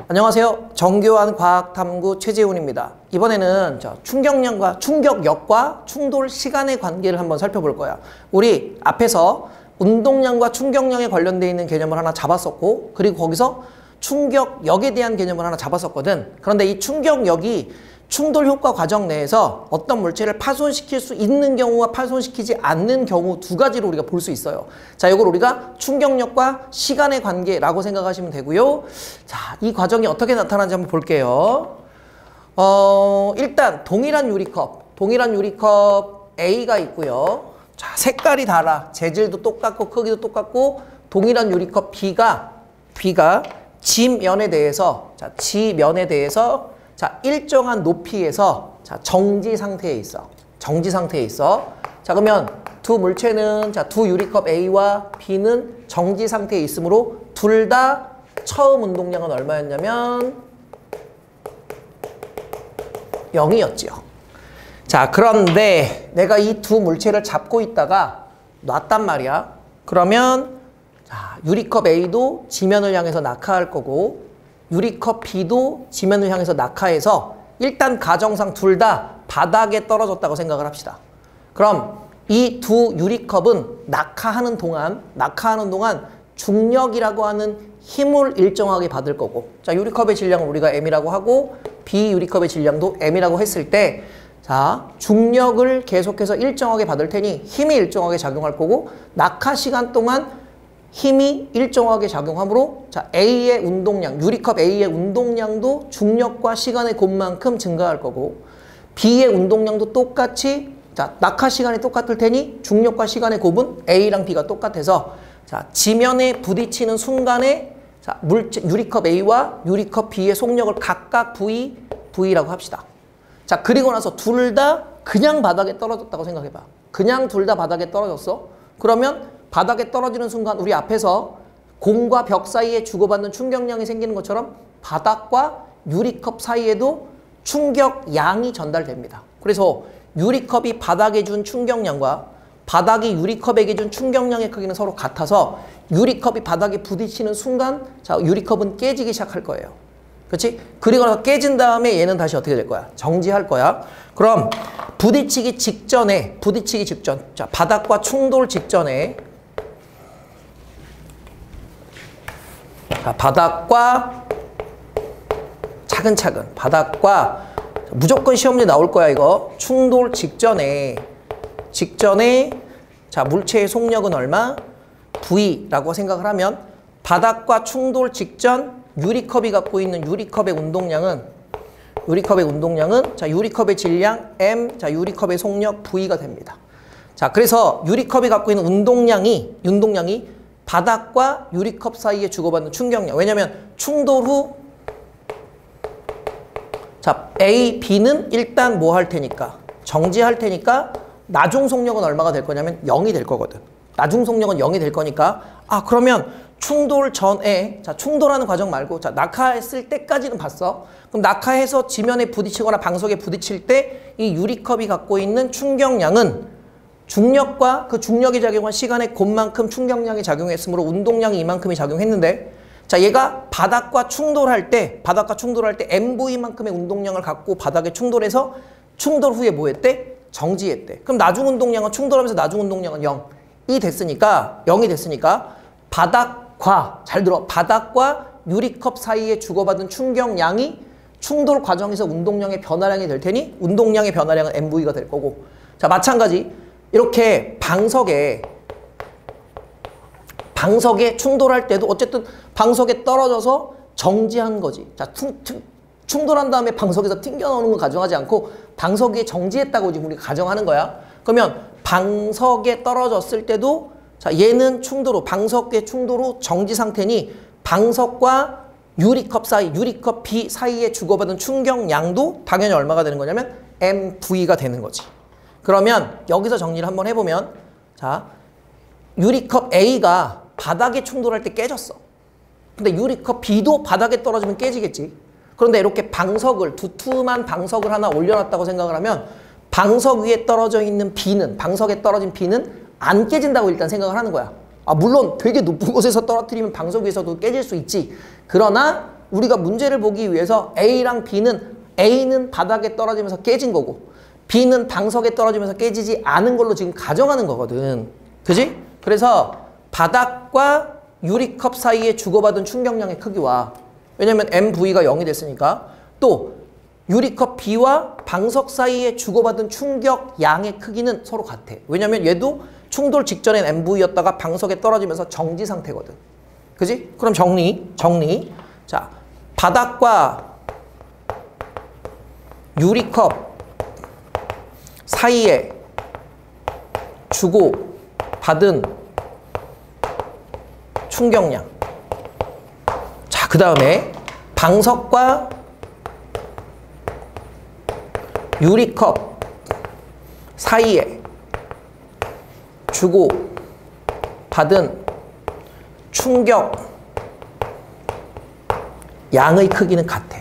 안녕하세요. 정교한 과학탐구 최재훈입니다. 이번에는 충격력과 충돌 시간의 관계를 한번 살펴볼 거야. 우리 앞에서 운동량과 충격량에 관련되어 있는 개념을 하나 잡았었고, 그리고 거기서 충격역에 대한 개념을 하나 잡았었거든. 그런데 이 충격역이 충돌 효과 과정 내에서 어떤 물체를 파손시킬 수 있는 경우와 파손시키지 않는 경우 두 가지로 우리가 볼 수 있어요. 자, 이걸 우리가 충격력과 시간의 관계라고 생각하시면 되고요. 자, 이 과정이 어떻게 나타나는지 한번 볼게요. 일단 동일한 유리컵 A가 있고요. 자, 색깔이 달라. 재질도 똑같고 크기도 똑같고 동일한 유리컵 B가 지면에 대해서 일정한 높이에서 정지 상태에 있어. 자, 그러면 두 물체는 두 유리컵 A와 B는 정지 상태에 있으므로 둘 다 처음 운동량은 얼마였냐면 0이었죠. 자, 그런데 내가 이 두 물체를 잡고 있다가 놨단 말이야. 그러면 유리컵 A도 지면을 향해서 낙하할 거고 유리컵 B도 지면을 향해서 낙하해서 일단 가정상 둘 다 바닥에 떨어졌다고 생각을 합시다. 그럼 이 두 유리컵은 낙하하는 동안 중력이라고 하는 힘을 일정하게 받을 거고, 자, 유리컵의 질량을 우리가 M이라고 하고 B 유리컵의 질량도 M이라고 했을 때, 자, 중력을 계속해서 일정하게 받을 테니 힘이 일정하게 작용할 거고, 낙하 시간 동안 힘이 일정하게 작용하므로 자, A의 운동량, 유리컵 A의 운동량도 중력과 시간의 곱만큼 증가할 거고, B의 운동량도 똑같이, 자, 낙하 시간이 똑같을 테니 중력과 시간의 곱은 A랑 B가 똑같아서, 자, 지면에 부딪히는 순간에 자, 유리컵 A와 유리컵 B의 속력을 각각 V라고 합시다. 자, 그리고 나서 둘 다 그냥 바닥에 떨어졌다고 생각해봐. 그냥 둘 다 바닥에 떨어졌어. 그러면 바닥에 떨어지는 순간 우리 앞에서 공과 벽 사이에 주고받는 충격량이 생기는 것처럼 바닥과 유리컵 사이에도 충격량이 전달됩니다. 그래서 유리컵이 바닥에 준 충격량과 바닥이 유리컵에게 준 충격량의 크기는 서로 같아서 유리컵이 바닥에 부딪히는 순간 자, 유리컵은 깨지기 시작할 거예요. 그렇지? 그리고 나서 깨진 다음에 얘는 다시 어떻게 될 거야? 정지할 거야. 그럼 부딪히기 직전, 자, 바닥과 충돌 직전에, 자, 바닥과 차근차근, 무조건 시험 문제 나올 거야, 이거. 충돌 직전에, 자, 물체의 속력은 얼마? V라고 생각을 하면 바닥과 충돌 직전 유리컵이 갖고 있는 유리컵의 운동량은 자, 유리컵의 질량 M, 자, 유리컵의 속력 V가 됩니다. 자, 그래서 유리컵이 갖고 있는 운동량이 바닥과 유리컵 사이에 주고받는 충격량. 왜냐면 충돌 후 자, A, B는 일단 뭐 할 테니까? 정지할 테니까 나중 속력은 얼마가 될 거냐면 0이 될 거거든. 나중 속력은 0이 될 거니까, 그러면 충돌 전에, 자, 충돌하는 과정 말고, 자, 낙하했을 때까지는 봤어. 그럼 낙하해서 지면에 부딪히거나 방석에 부딪힐 때 이 유리컵이 갖고 있는 충격량은 중력과 그 중력이 작용한 시간의 곱만큼 충격량이 작용했으므로 운동량이 이만큼이 작용했는데, 자, 얘가 바닥과 충돌할 때 MV만큼의 운동량을 갖고 바닥에 충돌해서 충돌 후에 뭐 했대? 정지했대. 그럼 나중 운동량은 충돌하면서 나중 운동량은 0이 됐으니까 바닥과 유리컵 사이에 주고받은 충격량이 충돌 과정에서 운동량의 변화량이 될 테니 운동량의 변화량은 MV가 될 거고, 자, 마찬가지 이렇게 방석에 충돌할 때도 어쨌든 방석에 떨어져서 정지한 거지. 자, 충돌한 다음에 방석에서 튕겨나오는 건 가정하지 않고 방석 위에 정지했다고 지금 우리가 가정하는 거야. 그러면 방석에 떨어졌을 때도 자, 얘는 방석의 충돌 후 정지 상태니 방석과 유리컵 B 사이에 주고받은 충격량도 당연히 얼마가 되는 거냐면 MV가 되는 거지. 그러면 여기서 정리를 한번 해보면, 자, 유리컵 A가 바닥에 충돌할 때 깨졌어. 근데 유리컵 B도 바닥에 떨어지면 깨지겠지. 그런데 이렇게 두툼한 방석을 하나 올려놨다고 생각을 하면 방석 위에 떨어져 있는 방석에 떨어진 B는 안 깨진다고 일단 생각을 하는 거야. 물론 되게 높은 곳에서 떨어뜨리면 방석 위에서도 깨질 수 있지. 그러나 우리가 문제를 보기 위해서 A는 바닥에 떨어지면서 깨진 거고 B는 방석에 떨어지면서 깨지지 않은 걸로 지금 가정하는 거거든. 그지? 그래서 바닥과 유리컵 사이에 주고받은 충격량의 크기와 왜냐면 MV가 0이 됐으니까 또 유리컵 B와 방석 사이에 주고받은 충격량의 크기는 서로 같아. 왜냐면 얘도 충돌 직전엔 MV였다가 방석에 떨어지면서 정지 상태거든. 그지? 그럼 정리. 자, 바닥과 유리컵 사이에 주고받은 충격량. 자, 그 다음에 방석과 유리컵 사이에 주고받은 충격 양의 크기는 같아.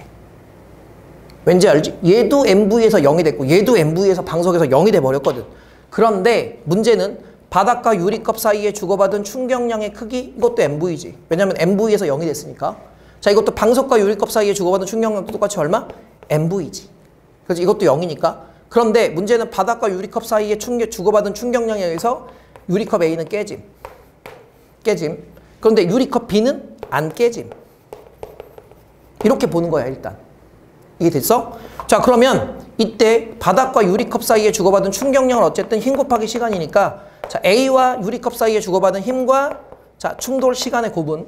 왠지 알지? 얘도 MV에서 0이 됐고 얘도 MV에서 방석에서 0이 돼버렸거든. 그런데 문제는 바닥과 유리컵 사이에 주고받은 충격량의 크기 이것도 MV지. 왜냐면 MV에서 0이 됐으니까. 자, 이것도 방석과 유리컵 사이에 주고받은 충격량도 똑같이 얼마? MV지. 그래서 이것도 0이니까. 그런데 문제는 바닥과 유리컵 사이에 주고받은 충격량에 의해서 유리컵 A는 깨짐. 그런데 유리컵 B는 안 깨짐. 이렇게 보는 거야, 일단. 이게 됐어? 자, 그러면 이때 바닥과 유리컵 사이에 주고받은 충격량은 어쨌든 힘 곱하기 시간이니까 자, A와 유리컵 사이에 주고받은 힘과 자, 충돌 시간의 곱은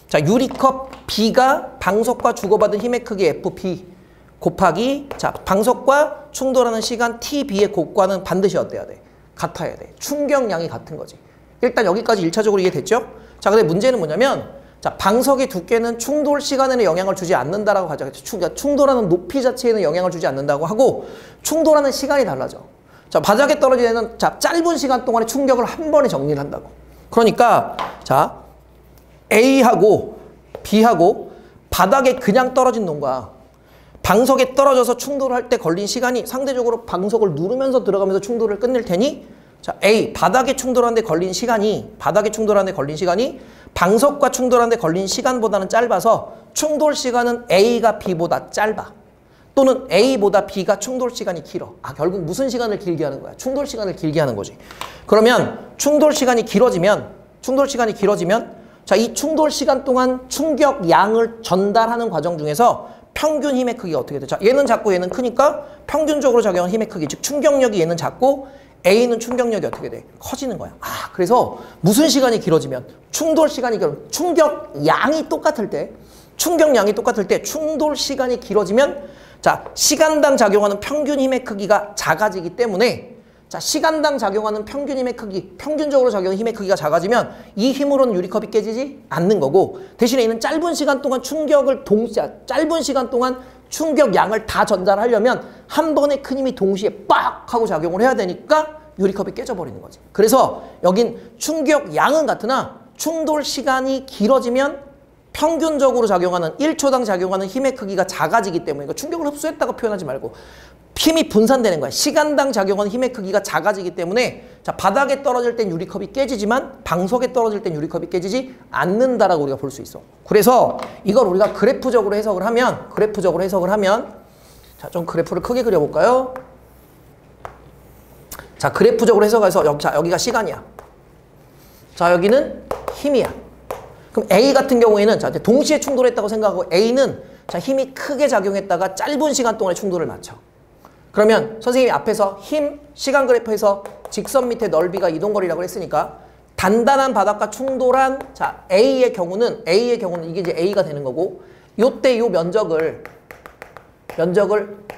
자, 유리컵 B가 방석과 주고받은 힘의 크기 FP 곱하기 자, 방석과 충돌하는 시간 TB의 곱과는 반드시 어때야 돼? 같아야 돼. 충격량이 같은 거지. 일단 여기까지 1차적으로 이해됐죠? 자, 근데 문제는 뭐냐면 자, 방석의 두께는 충돌 시간에는 영향을 주지 않는다라고 가정했죠. 충돌하는 높이 자체에는 영향을 주지 않는다고 하고 충돌하는 시간이 달라져. 자, 바닥에 떨어지는 애는 자, 짧은 시간 동안에 충격을 한 번에 정리를 한다고. 그러니까 자, A하고 B하고 바닥에 그냥 떨어진 놈과 방석에 떨어져서 충돌할 때 걸린 시간이 상대적으로 방석을 누르면서 들어가면서 충돌을 끝낼 테니 자, A, 바닥에 충돌하는데 걸린 시간이 방석과 충돌하는데 걸린 시간보다는 짧아서 충돌 시간은 A가 B보다 짧아. 또는 A보다 B가 충돌 시간이 길어. 결국 무슨 시간을 길게 하는 거야? 충돌 시간을 길게 하는 거지. 그러면 충돌 시간이 길어지면 자, 이 충돌 시간 동안 충격 양을 전달하는 과정 중에서 평균 힘의 크기가 어떻게 돼? 자, 얘는 작고 얘는 크니까 평균적으로 작용한 힘의 크기, 즉 충격력이 얘는 작고 A는 충격력이 어떻게 돼? 커지는 거야. 그래서 무슨 시간이 길어지면 충돌 시간이 충격량이 똑같을 때 충돌 시간이 길어지면 자, 시간당 작용하는 평균 힘의 크기가 작아지기 때문에 자, 시간당 작용하는 평균 힘의 크기, 평균적으로 작용하는 힘의 크기가 작아지면 이 힘으로는 유리컵이 깨지지 않는 거고 대신에 이는 짧은 시간 동안 충격양을 다 전달하려면 한 번에 큰 힘이 동시에 빡 하고 작용을 해야 되니까 유리컵이 깨져버리는 거지. 그래서 여긴 충격양은 같으나 충돌 시간이 길어지면 평균적으로 작용하는 1초당 작용하는 힘의 크기가 작아지기 때문에 충격을 흡수했다고 표현하지 말고 힘이 분산되는 거야. 시간당 작용하는 힘의 크기가 작아지기 때문에 자, 바닥에 떨어질 땐 유리컵이 깨지지만 방석에 떨어질 땐 유리컵이 깨지지 않는다라고 우리가 볼 수 있어. 그래서 이걸 우리가 그래프적으로 해석을 하면 자, 좀 그래프를 크게 그려볼까요? 자, 그래프적으로 해석해서 자, 여기가 시간이야. 자, 여기는 힘이야. 그럼 A 같은 경우에는 자, 동시에 충돌했다고 생각하고 A는 자, 힘이 크게 작용했다가 짧은 시간 동안에 충돌을 맞춰. 그러면 선생님이 앞에서 힘, 시간 그래프에서 직선 밑에 넓이가 이동거리라고 했으니까 단단한 바닥과 충돌한 자, A의 경우는 이게 이제 A가 되는 거고 요때 요 면적을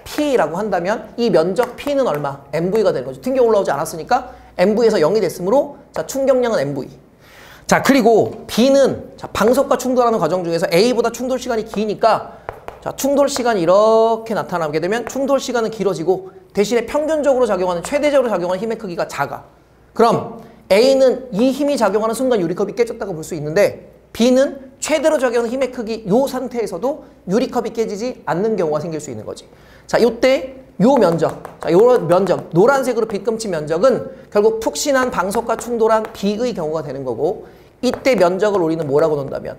P라고 한다면 이 면적 P는 얼마? MV가 되는 거죠. 튕겨 올라오지 않았으니까 MV에서 0이 됐으므로 자, 충격량은 MV. 자, 그리고 B는 자, 방석과 충돌하는 과정 중에서 A보다 충돌 시간이 기니까 자, 충돌 시간이 이렇게 나타나게 되면 충돌 시간은 길어지고 대신에 평균적으로 작용하는 최대적으로 작용하는 힘의 크기가 작아. 그럼 A는 이 힘이 작용하는 순간 유리컵이 깨졌다고 볼 수 있는데 B는 최대로 작용하는 힘의 크기 이 상태에서도 유리컵이 깨지지 않는 경우가 생길 수 있는 거지. 자, 요때 요 면적, 자, 요 면적, 노란색으로 빗금치 면적은 결국 푹신한 방석과 충돌한 B의 경우가 되는 거고, 이때 면적을 우리는 뭐라고 놓는다면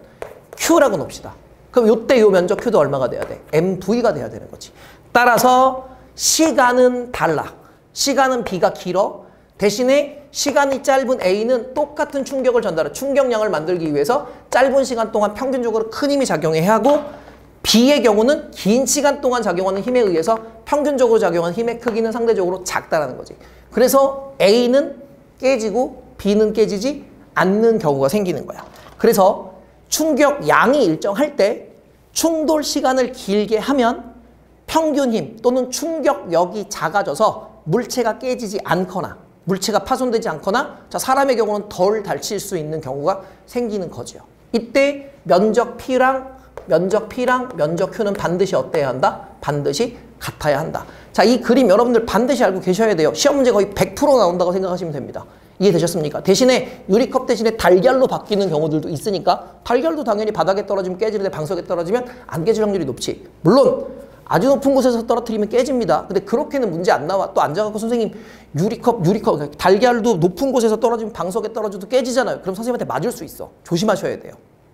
Q라고 놓읍시다. 그럼 요때 요 면적 Q도 얼마가 돼야 돼? MV가 돼야 되는 거지. 따라서 시간은 달라. 시간은 B가 길어. 대신에 시간이 짧은 A는 똑같은 충격을 전달해. 충격량을 만들기 위해서 짧은 시간 동안 평균적으로 큰 힘이 작용해야 하고, B의 경우는 긴 시간 동안 작용하는 힘에 의해서 평균적으로 작용하는 힘의 크기는 상대적으로 작다라는 거지. 그래서 A는 깨지고 B는 깨지지 않는 경우가 생기는 거야. 그래서 충격량이 일정할 때 충돌 시간을 길게 하면 평균 힘 또는 충격력이 작아져서 물체가 깨지지 않거나 물체가 파손되지 않거나, 자, 사람의 경우는 덜 다칠 수 있는 경우가 생기는 거죠. 이때 면적 P랑 면적 Q는 반드시 어때야 한다? 반드시 같아야 한다. 자, 이 그림 여러분들 반드시 알고 계셔야 돼요. 시험 문제 거의 100% 나온다고 생각하시면 됩니다. 이해되셨습니까? 대신에 유리컵 대신에 달걀로 바뀌는 경우들도 있으니까, 달걀도 당연히 바닥에 떨어지면 깨지는데 방석에 떨어지면 안 깨질 확률이 높지. 물론 아주 높은 곳에서 떨어뜨리면 깨집니다. 근데 그렇게는 문제 안 나와. 또 앉아갖고 선생님 유리컵 달걀도 높은 곳에서 떨어지면 방석에 떨어져도 깨지잖아요. 그럼 선생님한테 맞을 수 있어. 조심하셔야 돼요.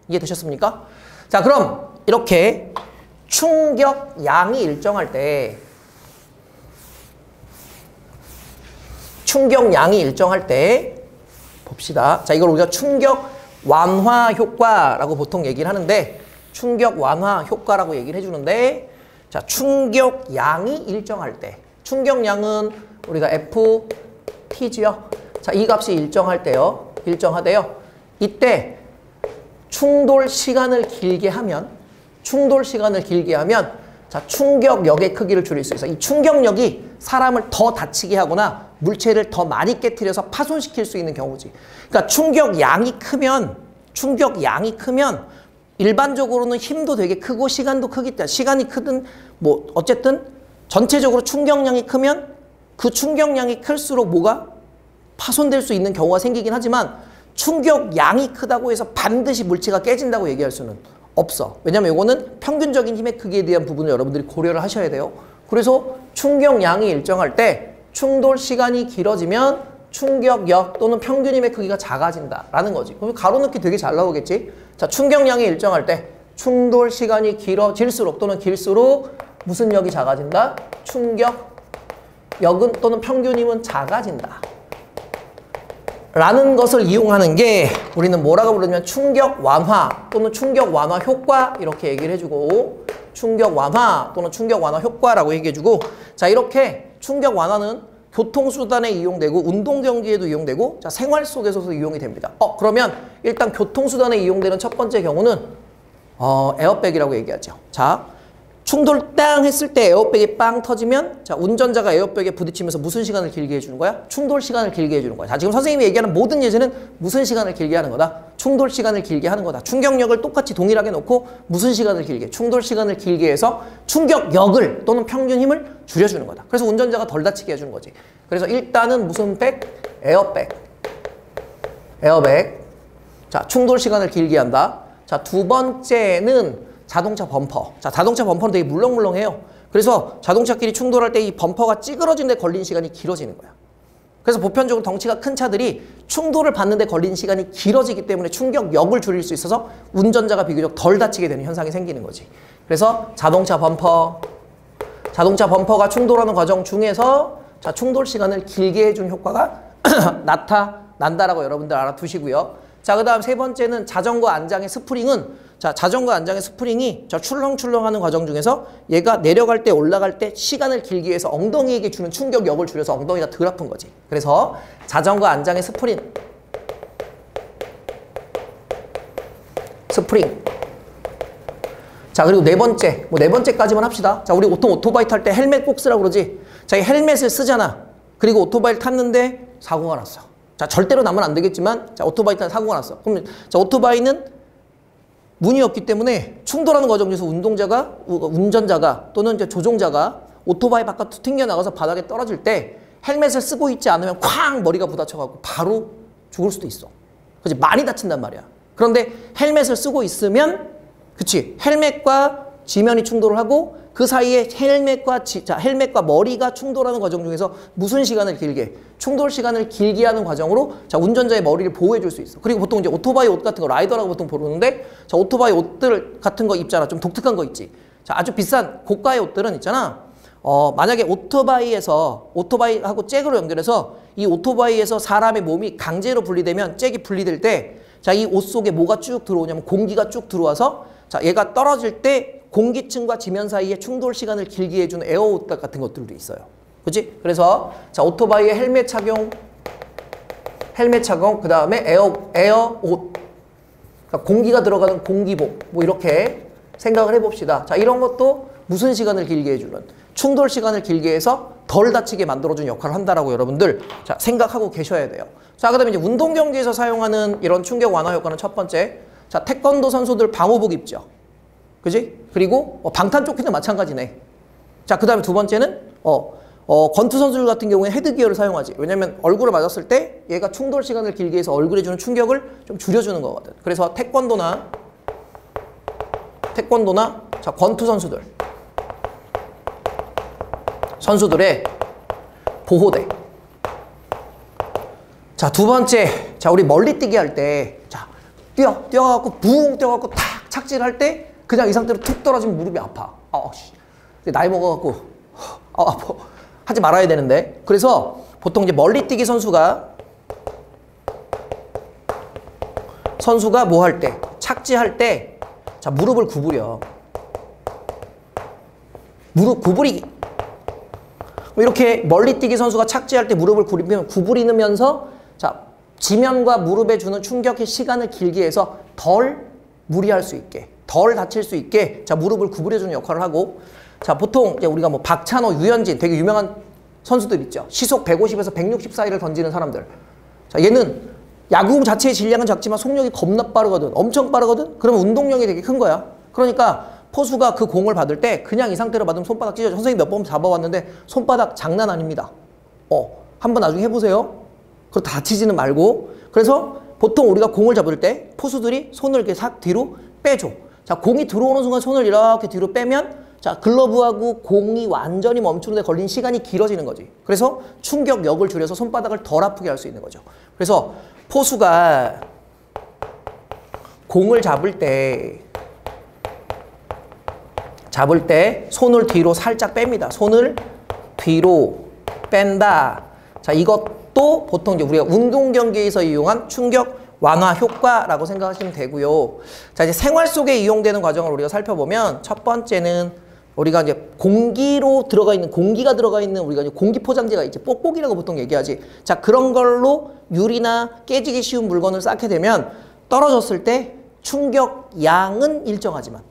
이해되셨습니까? 자, 그럼 이렇게 충격량이 일정할 때 봅시다. 자, 이걸 우리가 충격 완화 효과라고 보통 얘기를 하는데, 충격 완화 효과라고 얘기를 해주는데, 자, 충격량이 일정할 때, 충격량은 우리가 FT죠. 자, 이 값이 일정하대요. 이때 충돌 시간을 길게 하면, 자, 충격력의 크기를 줄일 수 있어. 이 충격력이 사람을 더 다치게 하거나 물체를 더 많이 깨트려서 파손시킬 수 있는 경우지. 그러니까 충격량이 크면 일반적으로는 힘도 되게 크고 시간도 크기 때문에, 시간이 크든 뭐 어쨌든 전체적으로 충격량이 크면 그 충격량이 클수록 뭐가 파손될 수 있는 경우가 생기긴 하지만, 충격량이 크다고 해서 반드시 물체가 깨진다고 얘기할 수는 없어. 왜냐면 이거는 평균적인 힘의 크기에 대한 부분을 여러분들이 고려를 하셔야 돼요. 그래서 충격량이 일정할 때 충돌 시간이 길어지면 충격력 또는 평균 힘의 크기가 작아진다라는 거지. 그럼 가로넣기 되게 잘 나오겠지? 자, 충격량이 일정할 때 충돌 시간이 길어질수록 또는 길수록 무슨 역이 작아진다? 충격력은 또는 평균 힘은 작아진다. 라는 것을 이용하는 게 우리는 뭐라고 부르냐면 충격 완화 또는 충격 완화 효과 이렇게 얘기를 해주고, 충격 완화 또는 충격 완화 효과라고 얘기해주고, 자, 이렇게 충격 완화는 교통수단에 이용되고 운동 경기에도 이용되고, 자, 생활 속에서도 이용이 됩니다. 그러면 일단 교통수단에 이용되는 첫 번째 경우는 에어백이라고 얘기하죠. 자, 충돌 땅 했을 때 에어백이 빵 터지면, 자, 운전자가 에어백에 부딪히면서 무슨 시간을 길게 해주는 거야? 충돌 시간을 길게 해주는 거야. 자, 지금 선생님이 얘기하는 모든 예제는 무슨 시간을 길게 하는 거다? 충돌 시간을 길게 하는 거다. 충격력을 똑같이 동일하게 놓고 무슨 시간을 길게? 충돌 시간을 길게 해서 충격력을 또는 평균 힘을 줄여주는 거다. 그래서 운전자가 덜 다치게 해주는 거지. 그래서 일단은 무슨 백? 에어백. 자, 충돌 시간을 길게 한다. 자, 두 번째는 자동차 범퍼. 자, 자동차 범퍼는 되게 물렁물렁해요. 그래서 자동차끼리 충돌할 때 이 범퍼가 찌그러진 데 걸린 시간이 길어지는 거야. 그래서 보편적으로 덩치가 큰 차들이 충돌을 받는 데 걸린 시간이 길어지기 때문에 충격력을 줄일 수 있어서 운전자가 비교적 덜 다치게 되는 현상이 생기는 거지. 그래서 자동차 범퍼가 충돌하는 과정 중에서, 자, 충돌 시간을 길게 해준 효과가 나타난다라고 여러분들 알아두시고요. 자, 그 다음 세 번째는 자전거 안장의 스프링은, 자, 자전거 안장의 스프링이 출렁출렁하는 과정 중에서 얘가 내려갈 때 올라갈 때 시간을 길게 해서 엉덩이에게 주는 충격력을 줄여서 엉덩이가 덜 아픈 거지. 그래서 자전거 안장의 스프링. 자, 그리고 네 번째까지만 합시다. 자, 우리 보통 오토바이 탈 때 헬멧 꼭 쓰라고 그러지. 자, 이 헬멧을 쓰잖아. 그리고 오토바이를 탔는데 사고가 났어. 자, 절대로 나면 안 되겠지만, 자, 오토바이 타는 사고가 났어. 그럼, 자, 오토바이는 문이 없기 때문에 충돌하는 과정 중에서 운전자가 또는 이제 조종자가 오토바이 바깥으로 튕겨나가서 바닥에 떨어질 때 헬멧을 쓰고 있지 않으면 쾅 머리가 부딪혀가지고 바로 죽을 수도 있어. 그치? 많이 다친단 말이야. 그런데 헬멧을 쓰고 있으면, 그치? 헬멧과 지면이 충돌을 하고 그 사이에 헬멧과 머리가 충돌하는 과정 중에서 무슨 시간을 길게? 충돌 시간을 길게 하는 과정으로 자, 운전자의 머리를 보호해 줄 수 있어. 그리고 보통 이제 오토바이 옷 같은 거 라이더라고 보통 부르는데 자, 오토바이 옷들 같은 거 입잖아. 좀 독특한 거 있지. 자, 아주 비싼 고가의 옷들은 있잖아. 만약에 오토바이하고 잭으로 연결해서 이 오토바이에서 사람의 몸이 강제로 분리되면 잭이 분리될 때 자, 이 옷 속에 뭐가 쭉 들어오냐면 공기가 쭉 들어와서 자, 얘가 떨어질 때 공기층과 지면 사이에 충돌 시간을 길게 해주는 에어 옷 같은 것들도 있어요. 그치? 그래서 자, 오토바이의 헬멧 착용, 그 다음에 에어 옷. 그러니까 공기가 들어가는 공기복. 뭐 이렇게 생각을 해봅시다. 자, 이런 것도 무슨 시간을 길게 해주는? 충돌 시간을 길게 해서 덜 다치게 만들어주는 역할을 한다라고 여러분들 자, 생각하고 계셔야 돼요. 자, 그 다음에 이제 운동 경기에서 사용하는 이런 충격 완화 효과는 첫 번째. 자, 태권도 선수들 방호복 입죠. 그지? 그리고 방탄조끼도 마찬가지네. 자, 그 다음에 두 번째는 권투 선수들 같은 경우에 헤드기어를 사용하지. 왜냐면 얼굴을 맞았을 때 얘가 충돌 시간을 길게 해서 얼굴에 주는 충격을 좀 줄여주는 거거든. 그래서 태권도나 자, 권투 선수들의 보호대. 자, 두 번째. 자, 우리 멀리뛰기 할 때 자, 뛰어갖고 붕 뛰어갖고 탁 착지를 할 때 그냥 이 상태로 툭 떨어지면 무릎이 아파. 나이 먹어갖고 아파. 하지 말아야 되는데. 그래서 보통 이제 멀리뛰기 선수가 뭐 할 때, 착지할 때, 자, 무릎을 구부려. 무릎 구부리기. 이렇게 멀리뛰기 선수가 착지할 때 무릎을 구부리면서 자, 지면과 무릎에 주는 충격의 시간을 길게 해서 덜 무리할 수 있게, 덜 다칠 수 있게 자, 무릎을 구부려주는 역할을 하고 자, 보통 이제 우리가 뭐 박찬호, 유현진 되게 유명한 선수들 있죠. 시속 150에서 160 사이를 던지는 사람들. 자, 얘는 야구 자체의 질량은 작지만 속력이 겁나 빠르거든. 엄청 빠르거든. 그러면 운동량이 되게 큰 거야. 그러니까 포수가 그 공을 받을 때 그냥 이 상태로 받으면 손바닥 찢어져. 선생님 몇 번 잡아봤는데 손바닥 장난 아닙니다. 한번 나중에 해보세요. 그거 다치지는 말고. 그래서 보통 우리가 공을 잡을 때 포수들이 손을 이렇게 싹 뒤로 빼줘. 자, 공이 들어오는 순간 손을 이렇게 뒤로 빼면 자, 글러브하고 공이 완전히 멈추는 데 걸린 시간이 길어지는 거지. 그래서 충격력을 줄여서 손바닥을 덜 아프게 할 수 있는 거죠. 그래서 포수가 공을 잡을 때 손을 뒤로 살짝 뺍니다. 손을 뒤로 뺀다. 자, 이것도 보통 이제 우리가 운동 경기에서 이용한 충격 완화 효과라고 생각하시면 되고요. 자, 이제 생활 속에 이용되는 과정을 우리가 살펴보면 첫 번째는 우리가 이제 공기가 들어가 있는 우리가 이제 공기 포장재가 있지. 뽁뽁이라고 보통 얘기하지. 자, 그런 걸로 유리나 깨지기 쉬운 물건을 쌓게 되면 떨어졌을 때 충격량은 일정하지만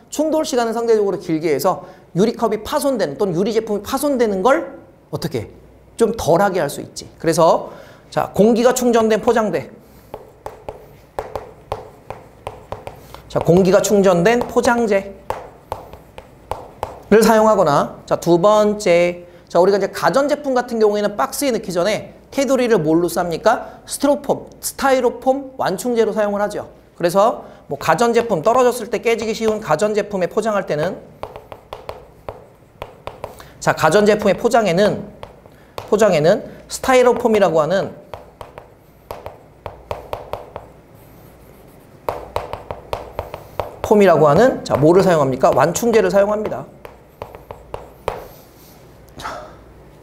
충돌 시간은 상대적으로 길게 해서 유리컵이 파손되는 또는 유리 제품이 파손되는 걸 어떻게 좀 덜하게 할 수 있지. 그래서 자, 공기가 충전된 포장재. 자, 공기가 충전된 포장재를 사용하거나 자, 두 번째. 자, 우리가 이제 가전제품 같은 경우에는 박스에 넣기 전에 테두리를 뭘로 쌉니까? 스타이로폼 완충제로 사용을 하죠. 그래서 뭐 가전제품 떨어졌을 때 깨지기 쉬운 가전제품에 포장할 때는 자, 가전제품의 포장에는 스타이로폼이라고 하는 자, 뭐를 사용합니까? 완충제를 사용합니다.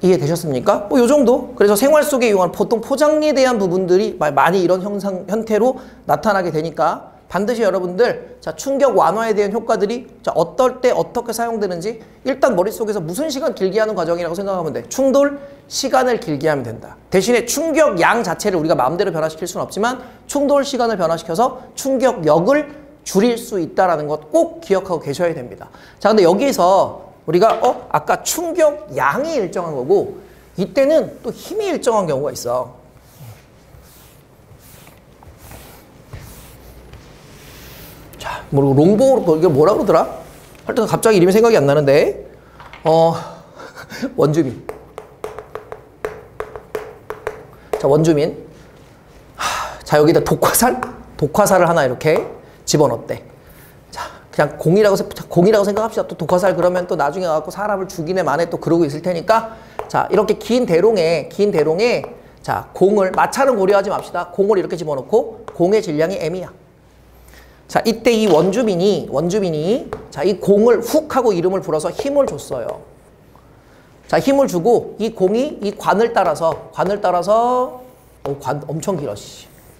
이해되셨습니까? 요 정도. 그래서 생활 속에 이용하는 보통 포장에 대한 부분들이 많이 이런 형태로 나타나게 되니까 반드시 여러분들 자, 충격 완화에 대한 효과들이 자, 어떨 때 어떻게 사용되는지 일단 머릿속에서 무슨 시간 길게 하는 과정이라고 생각하면 돼. 충돌 시간을 길게 하면 된다. 대신에 충격 양 자체를 우리가 마음대로 변화시킬 수는 없지만 충돌 시간을 변화시켜서 충격력을 줄일 수 있다는 것 꼭 기억하고 계셔야 됩니다. 자, 근데 여기에서 우리가 아까 충격 양이 일정한 거고 이때는 또 힘이 일정한 경우가 있어. 자, 롱보 이게 뭐라 그러더라? 하여튼 갑자기 이름이 생각이 안 나는데 원주민. 자, 원주민. 자, 여기다 독화살을 하나 이렇게 집어넣었대. 자, 그냥 공이라고 생각합시다. 또 독화살 그러면 또 나중에 와갖고 사람을 죽이네 마네 또 그러고 있을 테니까. 자, 이렇게 긴 대롱에 자, 공을, 마찰은 고려하지 맙시다. 공을 이렇게 집어넣고 공의 질량이 m이야. 자, 이때 이 원주민이 자, 이 공을 훅 하고 이름을 불어서 힘을 줬어요. 자, 힘을 주고 이 공이 이 관을 따라서 관 엄청 길어.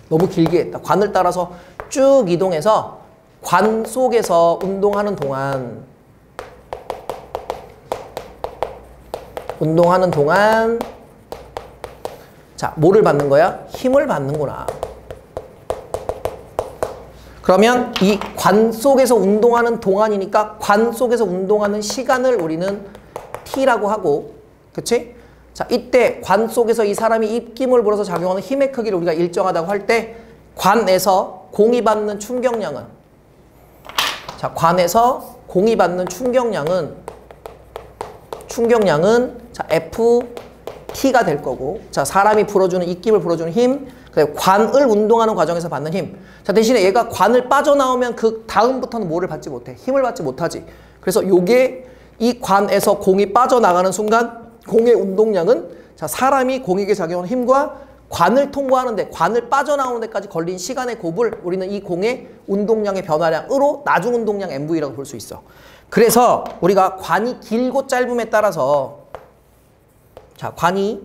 너무 길게 했다. 관을 따라서 쭉 이동해서 관 속에서 운동하는 동안 자, 뭐를 받는 거야? 힘을 받는구나. 그러면 이 관 속에서 운동하는 동안이니까 관 속에서 운동하는 시간을 우리는 T라고 하고, 그치? 자, 이때 관 속에서 이 사람이 입김을 불어서 작용하는 힘의 크기를 우리가 일정하다고 할 때 관에서 공이 받는 충격량은, 자, 관에서 공이 받는 충격량은 자, FT가 될 거고, 자, 사람이 불어주는 입김을 불어주는 힘, 그다음에 관을 운동하는 과정에서 받는 힘. 자, 대신에 얘가 관을 빠져나오면 그 다음부터는 뭐를 받지 못해? 힘을 받지 못하지. 그래서 요게 이 관에서 공이 빠져나가는 순간 공의 운동량은, 자, 사람이 공에게 작용하는 힘과 관을 통과하는데, 관을 빠져나오는 데까지 걸린 시간의 곱을 우리는 이 공의 운동량의 변화량으로 나중 운동량 MV라고 볼 수 있어. 그래서 우리가 관이 길고 짧음에 따라서, 자, 관이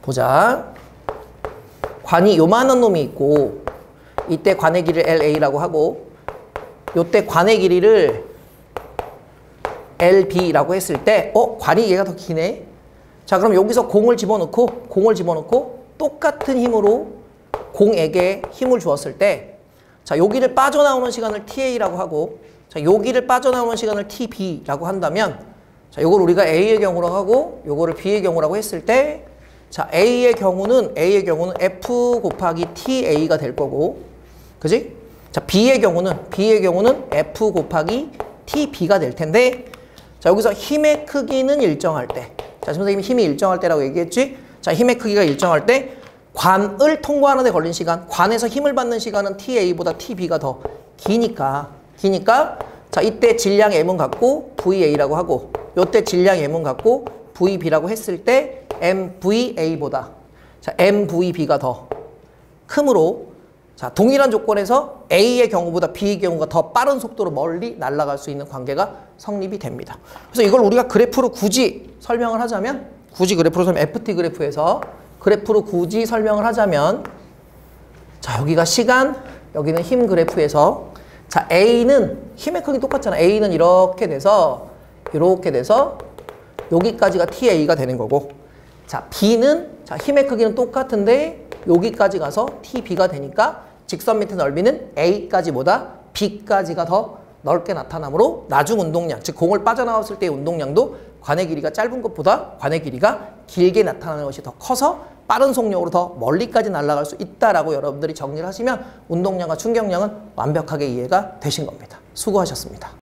보자. 관이 요만한 놈이 있고, 이때 관의 길이를 LA라고 하고, 요때 관의 길이를 LB라고 했을 때, 관이 얘가 더 기네? 자, 그럼 여기서 공을 집어넣고 똑같은 힘으로 공에게 힘을 주었을 때, 자, 여기를 빠져나오는 시간을 TA라고 하고, 자, 여기를 빠져나오는 시간을 TB라고 한다면, 자, 요걸 우리가 A의 경우라고 하고, 요거를 B의 경우라고 했을 때, 자, A의 경우는 F 곱하기 TA가 될 거고, 그지? 자, B의 경우는 F 곱하기 TB가 될 텐데, 자, 여기서 힘의 크기는 일정할 때, 자, 선생님이 힘이 일정할 때라고 얘기했지? 자, 힘의 크기가 일정할 때 관을 통과하는 데 걸린 시간, 관에서 힘을 받는 시간은 TA보다 TB가 더 기니까, 자, 이때 질량 M은 같고 VA라고 하고, 요때 질량 M은 같고 VB라고 했을 때 MVA보다, 자, MVB가 더 크므로, 자, 동일한 조건에서 A의 경우보다 B의 경우가 더 빠른 속도로 멀리 날아갈 수 있는 관계가 성립이 됩니다. 그래서 이걸 우리가 그래프로 굳이 설명을 하자면, FT 그래프에서 그래프로 굳이 설명을 하자면, 자, 여기가 시간, 여기는 힘 그래프에서, 자, A는 힘의 크기 똑같잖아. A는 이렇게 돼서 여기까지가 TA가 되는 거고, 자, B는, 자, 힘의 크기는 똑같은데 여기까지 가서 TB가 되니까 직선 밑의 넓이는 A까지보다 B까지가 더 넓게 나타나므로 나중 운동량, 즉 공을 빠져나왔을 때의 운동량도 관의 길이가 짧은 것보다 관의 길이가 길게 나타나는 것이 더 커서 빠른 속력으로 더 멀리까지 날아갈 수 있다라고 여러분들이 정리를 하시면 운동량과 충격량은 완벽하게 이해가 되신 겁니다. 수고하셨습니다.